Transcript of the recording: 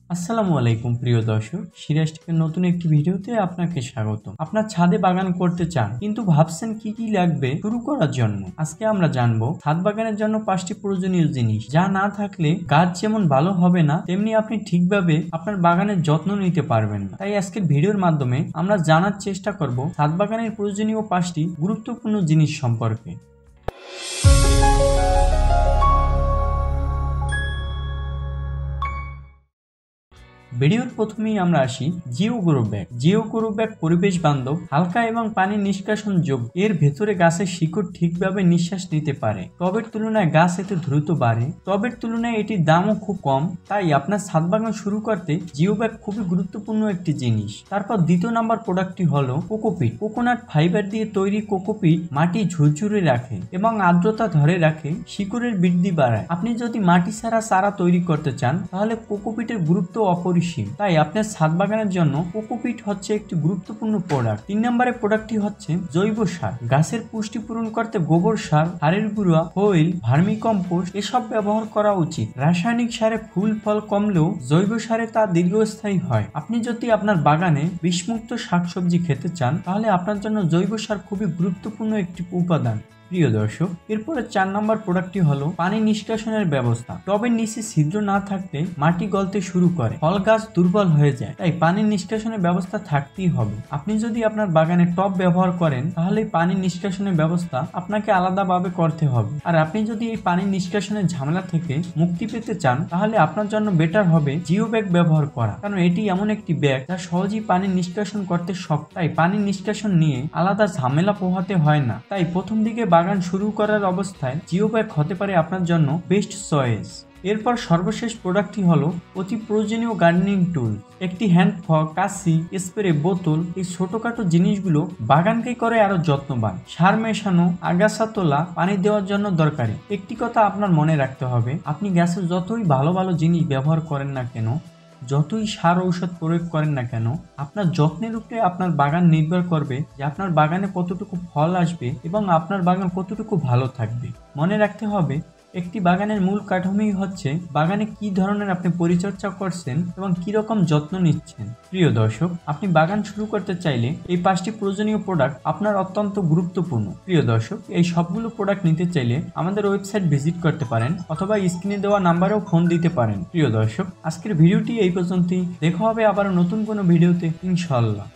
আসসালামু আলাইকুম প্রিয় দর্শক, সিরাজ টেকের নতুন একটি ভিডিওতে আপনাকে স্বাগত। আপনার ছাদে বাগান করতে চান কিন্তু ভাবছেন কি কি লাগবে শুরু করার জন্য। আজকে আমরা জানবো ছাদ বাগানের জন্য 5টি প্রয়োজনীয় জিনিস, যা না থাকলে গাছ যেমন ভালো হবে না, তেমনি আপনি ঠিকভাবে আপনার বাগানের যত্ন নিতে পারবেন না। তাই আজকের ভিডিওর মাধ্যমে আমরা জানার চেষ্টা করব ছাদ বাগানের প্রয়োজনীয় 5টি গুরুত্বপূর্ণ জিনিস সম্পর্কে। ভিডিওর প্রথমেই আমরা আসি Jio grow bag. Jio grow bag পরিবেশ বান্ধব, হালকা এবং পানি নিষ্কাশন যোগ্য। এর ভেতরে গাছের শিকড় ঠিকভাবে নিঃশ্বাস নিতে পারে। টবের তুলনায় গাছ এতে দ্রুত বাড়ে। টবের তুলনায় এটির দামও খুব কম। তাই আপনার ছাদ বাগান শুরু করতে জিও ব্যাগ খুবই গুরুত্বপূর্ণ একটি জিনিস। তারপর দ্বিতীয় নাম্বার প্রোডাক্টটি হলো কোকোপিট। কোকোনাট ফাইবার দিয়ে তৈরি কোকোপিট মাটি ঝুরঝুরে রাখে এবং আর্দ্রতা ধরে রাখে, শিকড়ের বৃদ্ধি বাড়ায়। আপনি যদি মাটি ছাড়া চারা তৈরি করতে চান তাহলে কোকোপিটের গুরুত্ব অপরিসীম। তাই আপনার ছাদ বাগানের জন্য কোকোপিট হচ্ছে একটি গুরুত্বপূর্ণ প্রোডাক্ট। 3 নম্বরের প্রোডাক্টটি হচ্ছে জৈব সার। গাছের পুষ্টি পূরণ করতে গোবর সার, হাড়ের গুঁড়া, হুইল, ভার্মি কম্পোস্ট এসব ব্যবহার করা উচিত। রাসায়নিক সারে ফুল ফল কমলেও জৈব সারে তা দীর্ঘস্থায়ী হয়। আপনি যদি আপনার বাগানে বিষমুক্ত শাকসবজি খেতে চান তাহলে আপনার জন্য জৈব সার খুবই গুরুত্বপূর্ণ একটি উপাদান। প্রিয় দর্শক, এরপরে 4 নম্বর প্রোডাক্টটি হলো পানি নিষ্কাশনের ব্যবস্থা। টবের নিচে ছিদ্র না থাকলে মাটি গলতে শুরু করে, ফল গাছ দুর্বল হয়ে যায়। তাই পানি নিষ্কাশনের ব্যবস্থা থাকতেই হবে। আপনি যদি আপনার বাগানে টব ব্যবহার করেন তাহলে পানি নিষ্কাশনের ব্যবস্থা আপনাকে আলাদাভাবে করতে হবে। আর আপনি যদি এই পানি নিষ্কাশনের ঝামেলা থেকে মুক্তি পেতে চান তাহলে আপনার জন্য বেটার হবে জিও ব্যাগ ব্যবহার করা, কারণ এটি এমন একটি ব্যাগ যা সহজেই পানি নিষ্কাশন করতে সক্ষম। তাই পানি নিষ্কাশন নিয়ে আলাদা ঝামেলা পোহাতে হয় না। তাই প্রথম দিকে বাগান শুরু করার অবস্থায় জিও ব্যাগ হতে পারে আপনার জন্য বেস্ট চয়েস। এরপর সর্বশেষ প্রোডাক্টটি হলো অতি প্রয়োজনীয় গার্ডেনিং টুল। একটি হ্যান্ড ফক, কাঁচি, স্প্রে বোতল। এই ছোটখাটো জিনিসগুলো বাগানকে করে আরো যত্নবান। সার মেশানো, আগাছা তোলা, পানি দেওয়ার জন্য দরকারি। একটি কথা আপনার মনে রাখতে হবে, আপনি গাছে যতই ভালো ভালো জিনিস ব্যবহার করেন না কেন, যতই সার ঔষধ প্রয়োগ করেন না কেন, আপনার যত্নের উপরে আপনার বাগান নির্ভর করবে যে আপনার বাগানে কতটুকু ফল আসবে এবং আপনার বাগান কতটুকু ভালো থাকবে। মনে রাখতে হবে, একটি বাগানের মূল কাঠামোই হচ্ছে বাগানে কি ধরনের আপনি পরিচর্যা করছেন এবং কি রকম যত্ন নিচ্ছেন। প্রিয় দর্শক, আপনি বাগান শুরু করতে চাইলে এই 5টি প্রয়োজনীয় প্রোডাক্ট আপনার অত্যন্ত গুরুত্বপূর্ণ। প্রিয় দর্শক, এই সবগুলো প্রোডাক্ট নিতে চাইলে আমাদের ওয়েবসাইট ভিজিট করতে পারেন অথবা স্ক্রিনে দেওয়া নাম্বারেও ফোন দিতে পারেন। প্রিয় দর্শক, আজকের ভিডিওটি এই পর্যন্তই। দেখা হবে আবার নতুন কোনো ভিডিওতে ইনশাআল্লাহ।